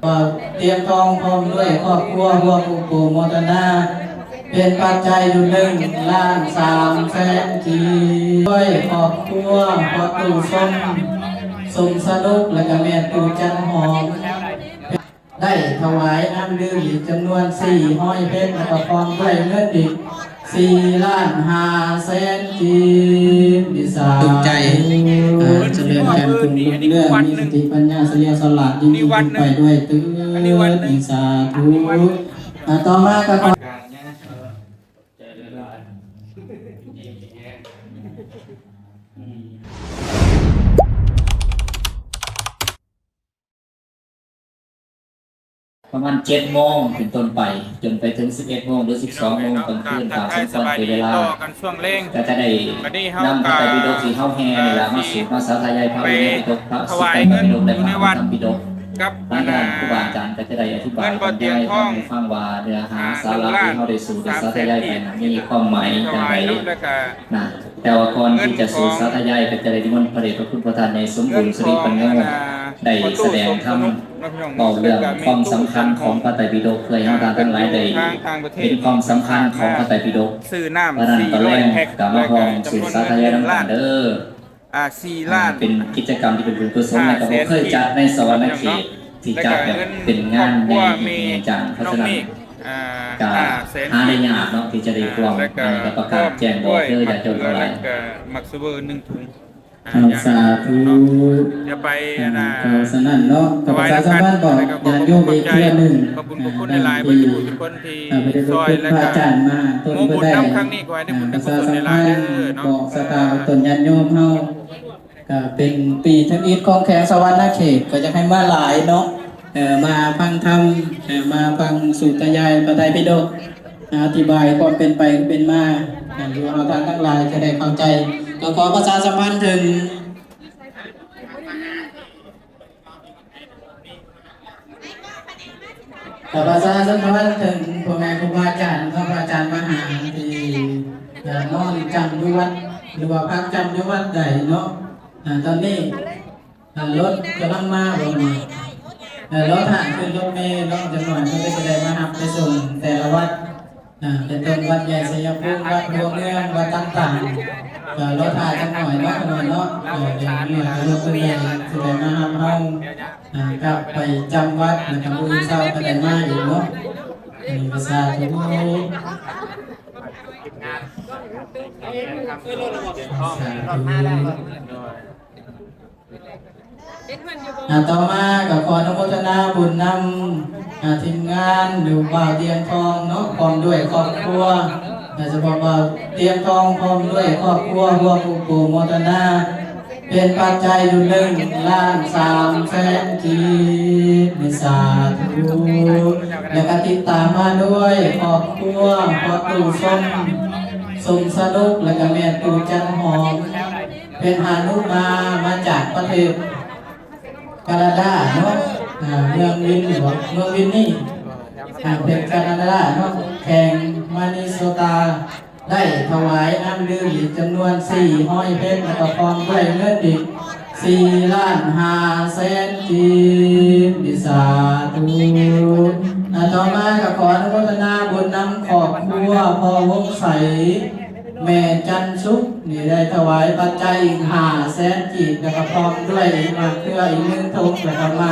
ก็เตรียมทองพร้อมด้วยครอบครัวรวมอุปโภคนาเป็นปัจจัยอยู่1,300,000 กีด้วยครอบครัวพอตู่ส้มสนุกและก็แม่ตู่จันหอมได้ถวายน้ำดื่มอีกจำนวน400 เพชรและก็พร้อมด้วยเงินอีก4,500,000 กีดิสาถูกใจเจริญการคุณเรื่องมีสติปัญญาเสียสละยิ่งขึ้นไปด้วยตื้อดิสาธุต่อมาก็ประมาณ7 โมงเป็นต้นไปจนไปถึง11 โมงหรือ12 โมงกลางคืนตามสมควรเป็นเวลาก็จะได้นำพระไตรปิฎกที่เฮาแห่นี่ล่ะมาสู่มาสาธยายพระวินัยปิฎกพระสุตตันตปิฎกและพระธรรมปิฎกหลังจากนั้นครูบาอาจารย์ก็จะได้อธิบายบรรยายให้ฟังว่าเนื้อหาสาระที่เฮาได้สู่ได้สาธยายไปนั้นมีความหมายอย่างไรนะแต่ว่าก่อนที่จะสู่สาธยายก็จะได้นิมนต์พระเดชพระคุณพระท่านในสมบูรณ์สิริปัญโญได้แสดงธรรมบอกเรื่องความสำคัญของพระไตรปิฎกเพื่อให้เราทั้งหลายได้เห็นความสำคัญของพระไตรปิฎกซื้อน้ำ เพราะนั้นตอนแรกกลับมาพร้อมสู่สาธยายน้ำกันเด้อ4 ล้านเป็นกิจกรรมที่เป็นบุญกุศลและก็บ่เคยจัดในสวรรค์เขตที่จัดแบบเป็นงานในจังเพราะฉะนั้นก็หาได้ยากเนาะที่จะได้ร่วมและประกาศแจ้งบอกเด้ออย่าจนอะไรมักซูเวอร์1 ถุงสาธุจะไปสนั่นเนาะกับประชาชนบ้านบอกยานโยมอีกเพื่อหนึ่งขอบคุณทุกคนในไลน์ไปดูทุกคนที่ซอยและก็โมบุญน้ำครั้งนี้ก็ให้ได้บุญได้กุศลในไลน์เนาะบอกสตาร์ตนยานโยมเฮาก็เป็นปีทั้งอีทของแขงสวรรค์เขตก็จะให้มาหลายเนาะมาฟังธรรมมาฟังสุตยายพระไตรปิฎกอธิบายความเป็นไปเป็นมาดูเอาทางทั้งหลายจะได้เข้าใจก็ขอประชาสัมพันธ์ถึงประชาสัมพันธ์ถึงพ่อแม่ครูบาอาจารย์พระอาจารย์มหาที่นอนจำอยู่วัดหรือว่าพักจำอยู่วัดใดเนาะตอนนี้รถกำลังมาบ่มารถผ่านขึ้นรถเมล์รถจำนวนก็จะได้มารับไปส่งแต่ละวัดเป็นต้นวัดใหญ่ชัยภูมิวัดรวมเมืองวัดต่างๆรถผ่านจังหน่อยเนาะเนาะอย่างนี้รถตัวใหญ่จะได้มารับเฮากลับไปจำวัดนะครับผู้เศร้าก็ได้มาอีกเนาะมีภาษาทุกต่อมากับขออนุโมทนาบุญนำทีมงานดูบ่าวเตียงทองเนาะพร้อมด้วยครอบครัวจะบอกว่าเตียงทองพร้อมด้วยครอบครัวรวมอุปโภคนาเป็นปัจจัยอยู่1,300,000 กีนิสาธุและก็ติดตามมาด้วยครอบครัวพอตู่ส้มสนุกและก็แม่ตู่จันหอมเป็นหานุมาจากประเทศแคนาดาเนาะเมืองวินนี่เป็นแคนาดาเนาะแข่งมานิโซตาได้ถวายน้ำดื่มอีกจำนวน400 เพชรและก็พร้อมด้วยเงินอีก4,500,000 กีดิสาธุต่อมาก็ขออนุโมทนาบุญนำครอบครัวพ่อวงใสแม่จันสุขนี่ได้ถวายปัจจัยอีก500,000 กีแล้วก็พร้อมด้วยมาเพื่ออีก1 ถุงแล้วก็มา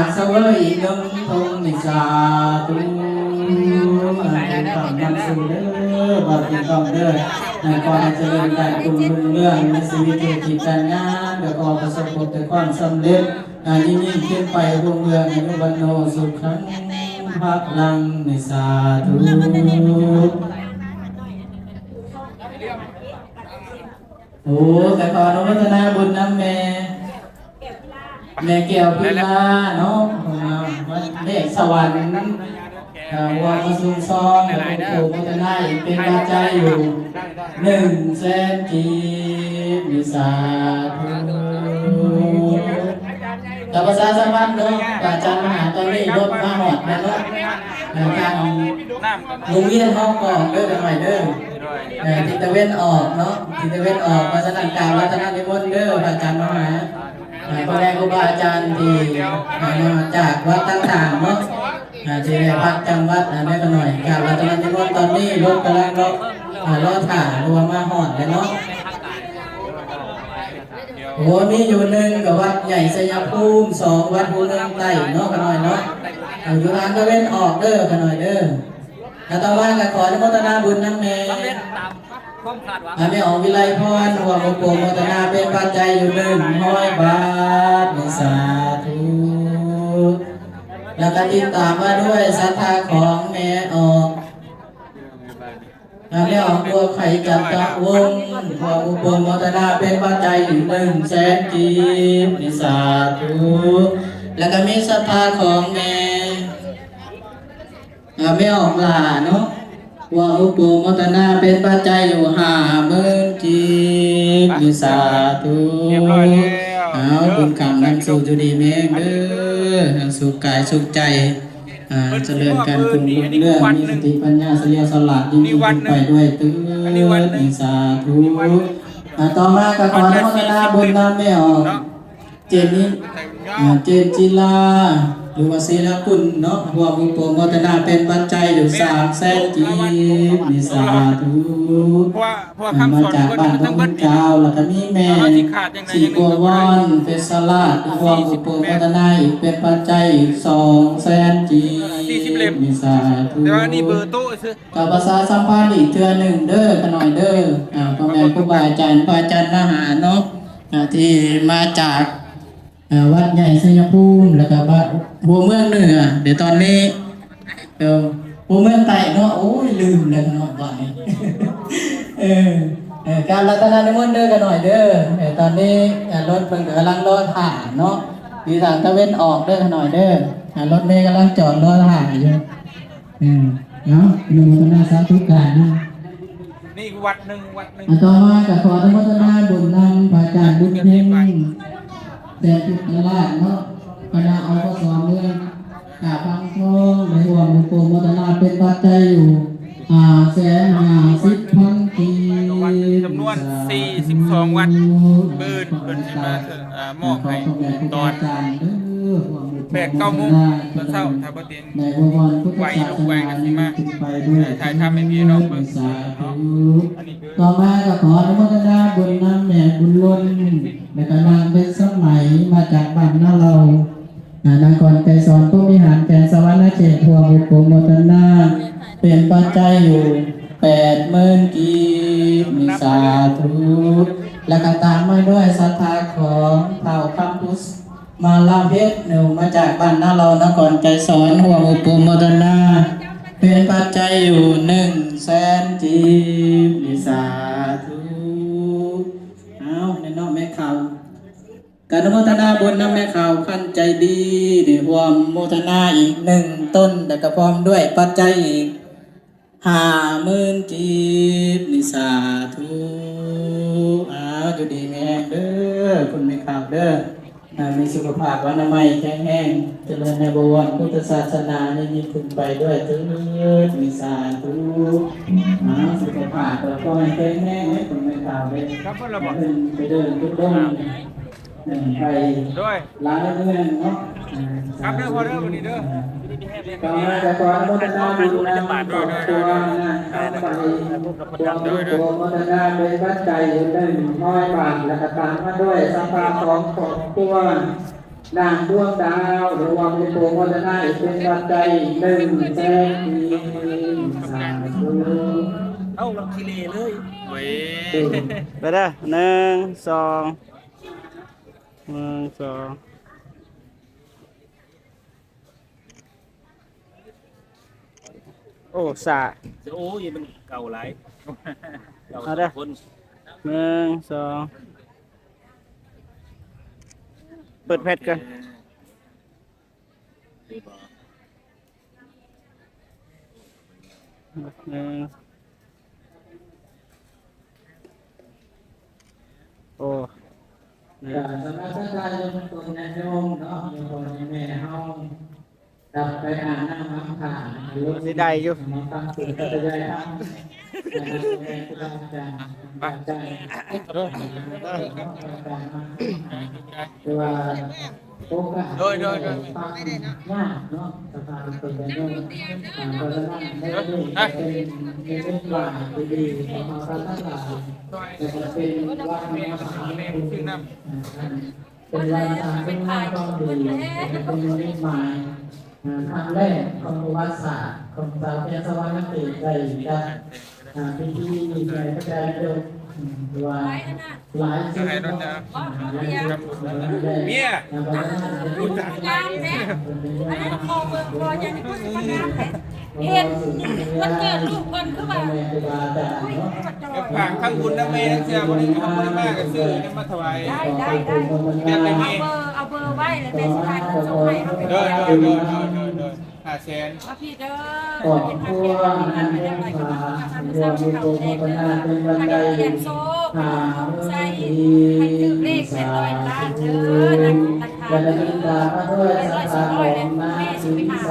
กเสวยอีก1 ถุงดิสาธุต้องนำสู่เด้อบาปิต้องเด้อก่อนจะเริ่มการคุมเรื่องในชีวิตกิจการงานแล้วก็ประสบผลแต่ความสำเร็จยิ่งขึ้นไปรุ่งเรืองในยุบันโนสุขังภักลังในสาธุโอ้แต่ขออนุโมทนาบุญน้ำแม่เกี่ยวพิลาเนาะเด็กสวรรค์วางมาสูงซองแล้วก็ถูกพัฒนาอีกเป็นปัจจัยอยู่100,000 กีมิสาธุแต่ภาษาสัมพันธ์เนาะอาจารย์มหาตอนนี้รถมาหอดแล้วเนาะทางโรงเรียนเขาก่อนเด้อเป็นใหม่เด้อ ทิศตะเวนออกเนาะทิศตะเวนออกมาสนับกลางรัตนนิมนต์เด้อพระอาจารย์มหาพ่อแม่ครูบาอาจารย์ที่มาจากวัดต่างๆเนาะที่ได้พักจำวัดได้ก็หน่อยการรัตนนิมนต์ตอนนี้รถกำลังรอถ่ารวมมาหอดเลยเนาะโอ้มีอยู่หนึ่งกับวัดใหญ่สยามภูมิ2วัดภูเมืองใต้เนาะกันหน่อยเนาะอยู่ทางตะเวนออกเด้อกันหน่อยเด้อแล้วต่อมาก็ขออนุโมทนาบุญน้ำแม่ไม่ออกวิไลพรหัวโปโมทนาเป็นปัจจัยอยู่100 บาทสาธุแล้วก็ติดตามมาด้วยศรัทธาของแม่ออกไม่ออกตัวไข่จับตะวงหัวโปโมทนาเป็นปัจจัยอยู่100,000 กีบสาธุแล้วก็มีศรัทธาของแม่ไม่ออกหลาเนาะว่าอุปโมทนาเป็นปัจจัยอยู่50,000 กีบสาธุเอาบุญกรรมนำสู่จุดีเมฆเด้อสุขกายสุขใจเจริญการกุมบุญเรื่องมีสติปัญญาเสียสละยิ่งยิ่งไปด้วยตื้อสาธุต่อมาก็ขออนุโมทนาบุญนำไม่ออกเจนนี้เจนจิลาหรือว่าศีลคุณเนาะหัวมุโปโมทนาเป็นปัจจัยอยู่300,000 กีบนิสาธุมาจากบ้านของเจ้าแล้วก็มีแม่สีบัววอนเป็นสลัดหัวมุโปโมทนาอีกเป็นปัจจัยอีก200,000 กีบนิสาธุกับภาษาสัมพันธ์อีกเทื่อหนึ่งเด้อขน่อยเด้อพ่อแม่ครูบาอาจารย์พระอาจารย์มหาเนาะที่มาจากวัดใหญ่สยามภูมิแล้วก็บ้านหัวเมืองเหนือเดี๋ยวตอนนี้หัวเมืองใต้เนาะโอ้ยลืมเลยเนาะบ่ายการรัตนนิมนต์เด้อกันหน่อยเด้อตอนนี้รถเพิ่งกำลังรอถ่ายเนาะดีทางตะเวนออกเด้อกันหน่อยเด้อรถเมล์กำลังจอดรอถ่ายอยู่เนาะอนุโมทนาสาธุการนะนี่วัดหนึ่งต่อมาก็ขออนุโมทนาบุญนำพระอาจารย์บุญเพ็งแต่ทุกตลาดเนาะคณะอปสเมืองกาพังทองในหัวมุโปโมทนาเป็นปัจจัยอยู่550,000 กีจำนวน42 วันเบิ่นสิมามอบให้ตอน8-9 โมงตอนเช้าถ้าบ่เตียงไว้ลูกแหวงกันสิมาถ่ายทำให้พี่น้องเบิ่งต่อมาก็ขออนุโมทนาบุญนำแม่บุญล้นในกำลังเป็นสมัยมาจากบ้านนาเรานางกรไกรสอนผู้บริหารแกนสวรรค์เขตหัวบุโปโมทนาเป็นปัจจัยอยู่80,000 กีบมีสาธุและก็ตามมาด้วยศรัทธาของเผ่าคัมพุสมาลาเพชรหนูมาจากบ้านนาเรานครไกรสอนหัวบุโปโมทนาเป็นปัจจัยอยู่100,000 กีบมีสาธุเอาในน้องแม่ข่าวการอนุโมทนาบุญนำแม่ข่าวขั้นใจดีในรวมโมทนาอีก1 ต้นแต่ก็พร้อมด้วยปัจจัยอีก50,000 กีบนิสาธุอยู่ดีแม่เด้อคุณแม่ข่าวเด้อมีสุขภาพอนามัยแข็งแรงเจริญในบวรพุทธศาสนานี่ยิ่งขึ้นไปด้วยถึงนิสาธุสุขภาพแล้วก็ให้แข็งแรงให้คุณแม่ข่าวไปเดินทุกด้งไปล้างเงินเนาะครับเด้อพอเด้อวันนี้เด้อต่อมาจะขออนุโมทนาบุญนำตัวนะไปตัวโมทนาโดยปัจจัย100 บาทและก็ตามมาด้วยสัมภาระของครอบครัวนางดวงดาวหรือว่าเป็นตัวโมทนาอีกเป็นปัจจัย100,000 กีบสาธุเอาลำทีเลเลยเว้ยไปเด้อ1 2โอ้สาโอ้ยมันเก่าหลายเอาเด้อ1 2เปิดเพชรกันโอ้สำหรับท่านใดเป็นตัวแทนโยมเนาะโยมแม่เฮาดับไปอ่านน้ำมันผ่านสิได้อยู่มาฟังสื่อก็จะได้ คือว่าโอกาสโดยยากเนาะสภาเป็นแบบนี้เพราะฉะนั้นได้เป็นหลายดีของเราทั้งหลายแต่เป็นวันมหาบุญเป็นวันทางเป็นงานต้องดีเป็นวันนิหมายครั้งแรกของประวัติศาสตร์ของสาวเพียรสวรรค์เกตได้จากพิธีใหญ่พระเจ้าเดิมว่าหลายสิ่งเมียพูดจากงานแท้อันนั้นคอเบิ่งคออย่างนี้พูดถึงงานแท้เห็นมันเกิดลูกเพิ่นคือว่าอุ้ยจัดจอย ฝากทั้งบุญทั้งเมย์ทั้งเสียบุญทั้งบุญมากกับซื้อนี่มาถวาย ได้ เรียกอะไรเมย์ เอาเบอร์ไว้แล้วแม่สิทานส่งให้เขาไป โดย500,000ว่าพี่เด้อ ขอบคุณอันนี้ค่ะรวมมีโปรโมทนาเป็นวันใดหาใส่ ที่ ให้ถือเลขเป็นร้อยล้านเด้อนักตักทาน วันนี้ดาพระด้วยสัตว์ของมาสินใส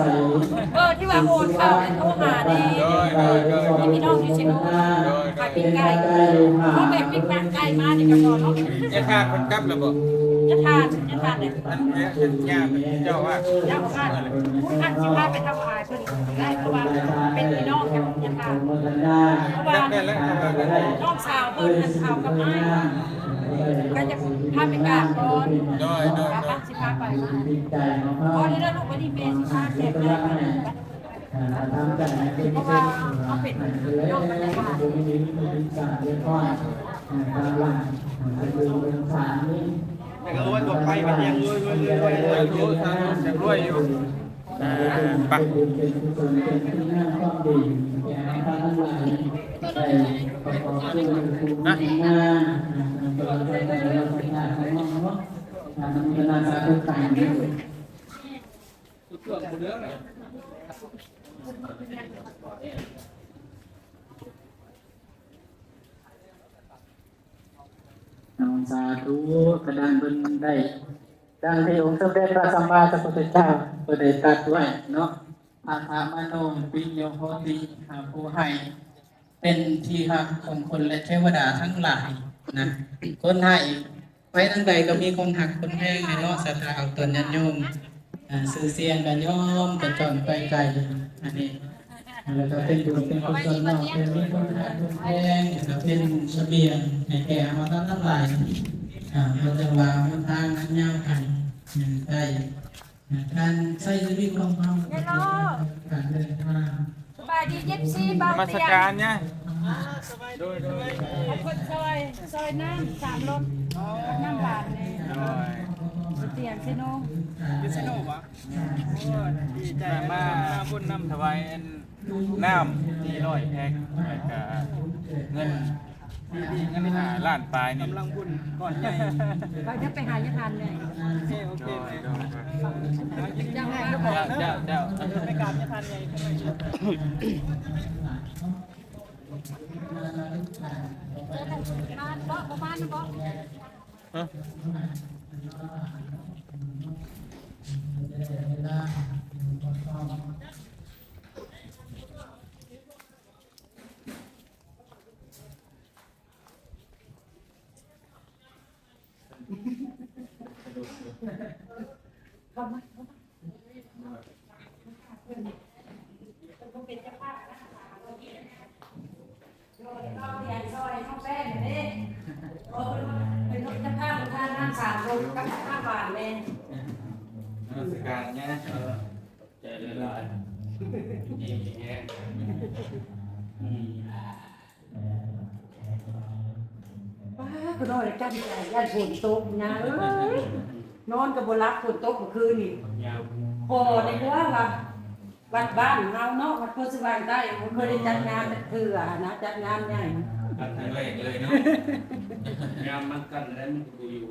เบอร์ที่ว่าโอนเข้าเป็นโทรหาดีพี่น้องอยู่เชียงรายขายปิ้งไก่เขาไปปิ้งไก่มานี่ก็พอเนาะ จะทานคนกลับแล้วบ่ จะทานเลย ท่านย่าเจ้าว่า ย่าของท่านท่านสิพาไปทำขายเพิ่นได้เพราะว่าเป็นพี่น้องกันจะทานเพราะว่าน้องสาวเพิ่นสาวกับอ้ายก็จะพาไปกราบก่อนป้าสิพาไปพอได้แล้วลูกวันนี้เมย์สิพาแขกมาทำใจเป็น เพราะว่าเขาเป็นโยมบรรยากาศ ตามหลักเป็นสารนี้ แต่ก็รู้ว่าตัวไปมันยังรวยรู้ทางจะรวยอยู่ปัก เป็นกุศลเป็นที่น่าความดีแก่ท่านทั้งหลายได้ประกอบด้วยคุณงามตลอดไปในเราเป็นงานของน้องเนาะงานเป็นงานสาธุการน้องสาธุกระดานบนได้ดังที่องค์สมเด็จพระสัมมาสัมพุทธเจ้าได้ตรัสไว้เนาะอาคามโนปิโยโหติผู้ให้เป็นที่รักของคนและเทวดาทั้งหลายนะคนให้ไปทั้งใดก็มีคนหักคนแห้งในเนาะศรัทธาเอาตนยันโยมสื่อเสียงกันย่อมกระจรไปไกลอันนี้แล้วก็เป็นบุญเป็นกุศลเนาะเป็นมีคนหักคนแห้งแล้วเป็นเสบียงให้แก่มาทั้งหลายเราจะวางมันทางนั้นยาวกันได้การใช้ชีวิตของเราการเดินทาง สบายดีเย็บซีบาง มาส เตีย การ ง เนี่ย คนซอยน้ำ3 รถน้ำบาทเลยเตียงซิโน ยูซิโน่ปะดีใจ มาบุญนำถวายน้ำ400แพ็คแล้วก็เงินล้านปลายนี่ กำลังบุญก่อนใหญ่ ก็จะไปหายาทานเลย โอเค ยังไง เจ้า ไม่การจะทานใหญ่ทำไม บ้านบ่บ้านบ่ ซอยข้าวแป้งนี่เป็นจะพาทานน้ำ3 รถกับ5 บาทเลย มาสการเนี่ยใจละลายนี่แง่ ป้าก็นอนจันใจยันฝนตกนะนอนกับบนรับฝนตกเมื่อคืนนี่พอในเรื่องว่าวัดบ้านเฮาเนาะวัดโพธิ์สว่างใต้ผมเคยได้จัดงานเถื่อนะจัดงานใหญ่ อันแรกเลยเนาะ งามมันกันแล้วมันกูอยู่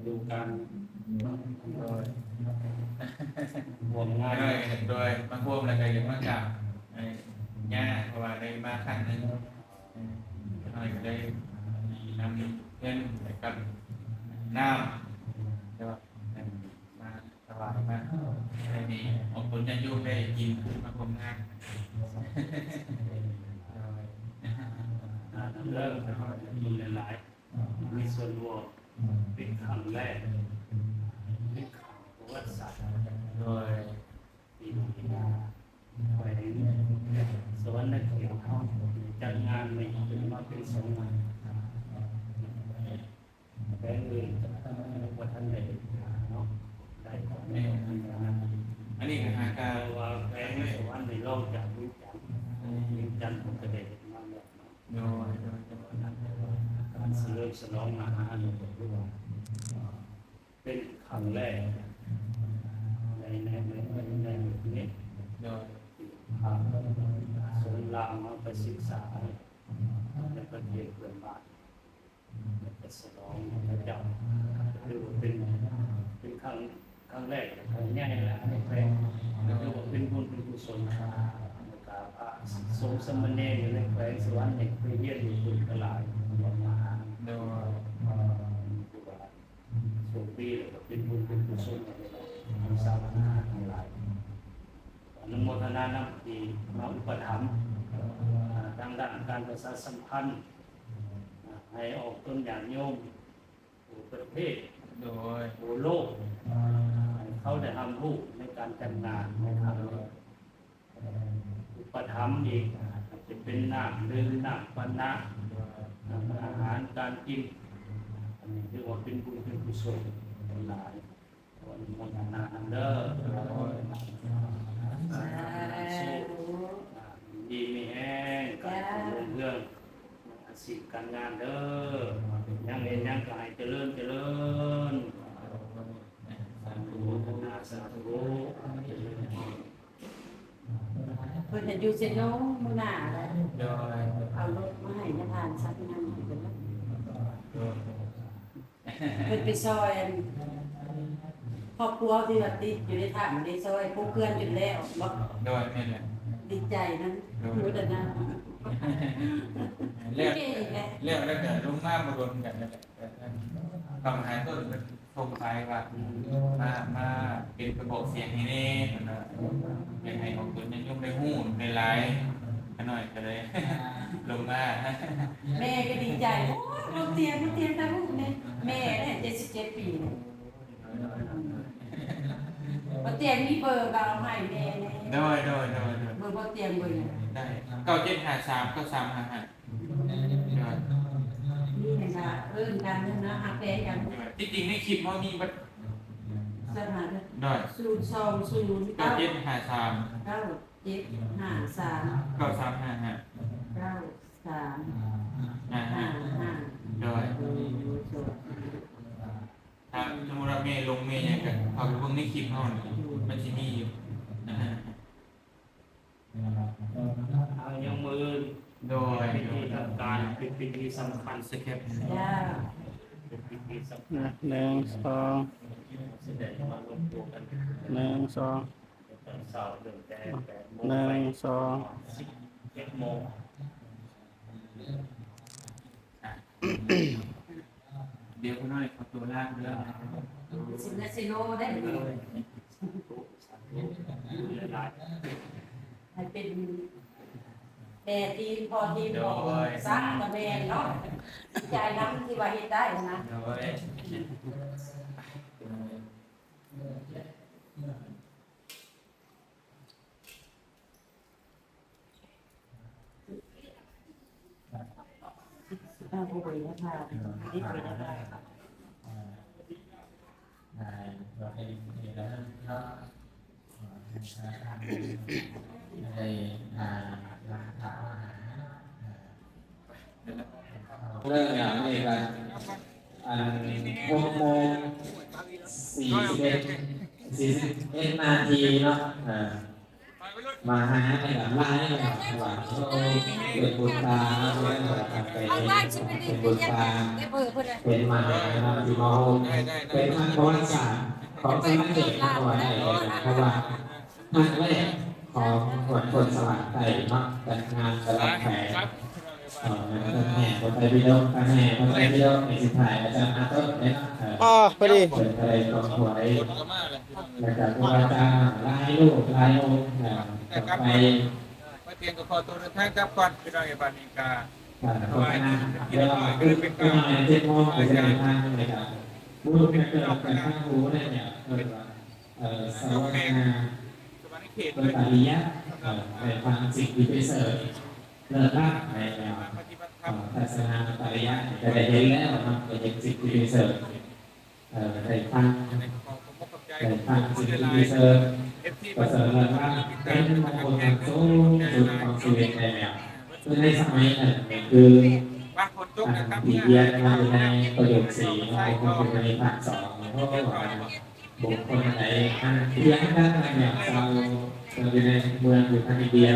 ดูกันห่วงง่าย โดยบางพวกอะไรก็ยังมาจากย่าเพราะว่าได้มาครั้งนึงอะไรก็ได้นำเงินไปกับน้ำใช่ป่ะมาถวายมาได้มีออกผลจะยุ่งได้กิน เริ่มมีหลายๆมีส่วนรวมเป็นครั้งแรกเป็นครั้งประวัติศาสตร์โดยปีนี้ไปสวรรค์เขียวเขาจัดงานในเป็นมาเป็นสองวันแบงค์อื่นว่าท่านใดเนาะได้ของแม่ อันนี้ก็หาการ ว่าแบงค์สวรรค์ในโลกจากวิจันทร์ผมก็ได้มาแล้ว โดย การเสริมสนองอาหารเป็นครั้งแรกในนี้ โดย พาสวนลาวมาไปศึกษาในประเทศเพื่อนบ้านไปสนองพระเจ้าคือเป็นครั้งแรกครั้งใหญ่แหละในแปลงคือว่าเป็นบุญเป็นกุศลกับพระสงฆ์สมณเณรอยู่ในแขวงสวรรค์ในไปเยี่ยมอยู่คุณกลายมา โดย ส่งปีแล้วก็เป็นบุญเป็นกุศลอะไรของสาวนาทั้งหลายอนุโมทนานำที่มาอุปถัมภ์ทางด้านการประชาสัมพันธ์ให้ออกต้นอย่างโยมประเทศ โดย โโลกเขาได้ทำรูปในการจัดงานนะครับอุปถัมภ์อีกจะเป็นน้ำดื่มน้ำปันนะอาหารการกินอันนี้เรียกว่าเป็นบุญเป็นกุศลหลายวันมนนาอันเดอร์ดีมีแห้งการเรื่องอาชีพการงานเด้อยังเรียนยังกายเจริญสาธุนาสาธุ เพิ่นจะอยู่เซโนมื้อหน้าแล้ว โดย เอารถมาให้มาทานสักงานให้เพิ่นแล้ว โดย เพิ่นไปซอยครอบครัวที่ว่าติดอยู่ในถ้ำในซอยพวกเพื่อนอยู่แล้วบ่ โดยนี่แหละ ดีใจนั้นรู้แต่นะ เรียก เก่งแหละ เรียกแล้วก็ลงมาบรวมกันนั่นแหละคำหายต้นเป็นทรงไทยว่ามาเป็นกระบอกเสียงให้แน่ยังไงของคุณยังยุ่งในหูในไลน์หน่อยก็เลย ลงมา แม่ก็ดีใจโอ้ยลงเตียงตาลูกเนี่ยแม่เนี่ย77 ปีเนี่ยบ่เตียงมีเบอร์ก็เอาให้แม่เนี่ย โดย เบอร์บ่เตียงเบอร์เนี่ย ได้9753ก็355 นี่เห็นป่ะกันนะหักแปกัน ที่จริงในคลิปมันมีบัตร สถาน ได้ 020 9753 9753 9355 9355 โดยถ้าสมมติว่าเมย์ลงเมย์ยังกับเขาไปเบิ่งในคลิปเฮานี่มันสิมีอยู่นะฮะ ทางยังมือ โดย พิธีทำการเป็นพิธีสำคัญ สเคป จ้า เป็นพิธีสำคัญ 1 2 แสดงมารวมตัวกัน 1 2 ตอนเช้าเดินแต่8 โมง 1 2 11 โมง เดี๋ยวคุณน้อยขอตัวลากเรื่อง สินาซิโนได้ไหม หลาย ให้เป็นแม่ทีมพอทีมของสร้างกับแม่เนาะใจน้ำที่ว่าเฮ็ดได้นะ โดย ผู้บริหารที่บริหาร เรื่องอย่างนี้กัน6:41นาทีเนาะมาหาในแบบไล่แบบว่าเป็นบุญตาเป็นบุญตาเป็นมหาที่มองเป็นทางประวัติศาสตร์ของสมัยเด็กก่อนได้เพราะว่าครั้งแรกของคนสวัสดิ์ไต่เนาะจัดงานสลับแผงแห่คนไทยพิโดกแห่คนไทยพิโดกในสิบถ่ายอาจารย์อาต้นเนี่ยพอดีเปิดอะไรกองหวยแล้วก็ครูอาจารย์ลายลูกลายองค์ต่อไป มาเตรียมกับพอตัวทางกลับก่อนพี่น้องเอบันนิกา โฆษณาเวลาคือประมาณ7 โมงไปจะทางนะครับบุรุษเกิดการข้างหูเนี่ยสวนา สมาชิกเขต โดยปริยัติในฟังสิ่งที่ไปเสริมเลิศมากในแนว ปฏิบัติธรรม ศาสนาปริยัติจะได้เห็นแล้วนะจะเห็นสิ่งที่ไปเสริมในฟัง ขอขอบใจ ใน ขอบ ฟัง คุ สิ่ ณ ง ห ที่ ลา ไป ย เสริม ๆ FC ประเสริฐเลิศมากเป็นมงคลอันสูงสุดของชีวิตในแนวคือในสมัยนั้นคือ บางคนตกนะครับ ที่เรียนมาอยู่ในประโยค4ของคนในภาค2เพราะว่าบุคคลไหนเรียนกันเนี่ยเราอยู่ในเมืองอยู่ทางอินเดีย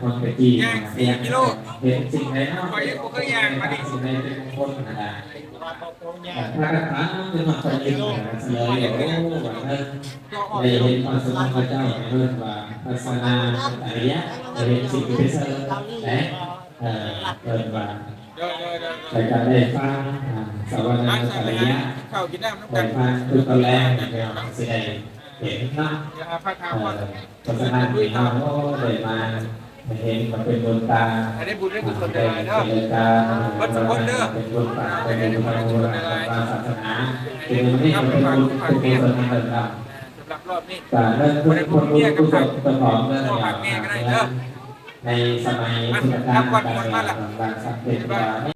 คนไปจีนเรียนเห็นสิ่งใดเนาะสิ่งใดเป็นมงคลขนาดพระคาถาคือมาคอยยิงเสนอเดี๋ยวว่าได้เห็นความสมพระเจ้าเพิ่มว่าศาสนาอริยะได้เห็นสิ่งที่เป็นเสริมและเพิ่มว่า เด้อ ในการได้ฟังสวรรค์ มา อ สา ริ ร ยะ เข้ากินน้ำน้ำ ได้ กัน ฟังคือตอนแรกเนี่ยสิได้เห็นนะ อย่าหาพระถามว่า ศาสนาที่เราได้มาเห็นมันเป็นดวงตา ได้บุญได้กุศล เป็ ได้เด้อ นตาเป็นดวงตาเป็นดวงตาศาสนาเป็นนี่เป็นบุญเป็นกุศลทางธรรม สำหรับรอบนี้ แต่เรื่องคนรู้กุศลประกอบเรื่องอย่างในสมัยพุทธกาลบางสัตว์เป็นว่านี่